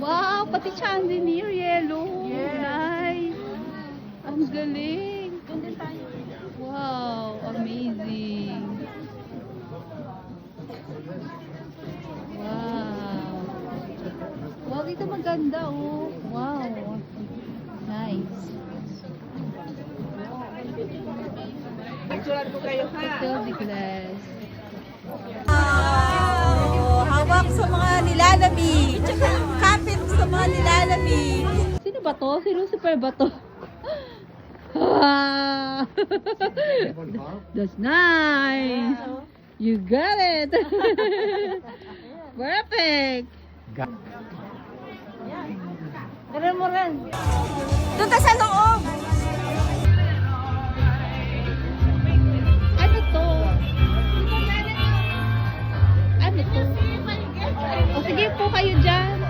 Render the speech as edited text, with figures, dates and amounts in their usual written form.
Wow, pati chandelier yellow. Nice. Ang galing. Wow, amazing. Wow. Wow, ito maganda oh. Wow. Nice. Picturean ko kayo ha. Ito, the glass. Hawak sa mga nilalamig. Kapit sa mga nilalamig. Sino ba to? Si Lucifer ba to? That's nice. You got it. Perfect. Meron mo rin. Doon tayo sa loob. Ano to? Ano to? O sige po kayo dyan.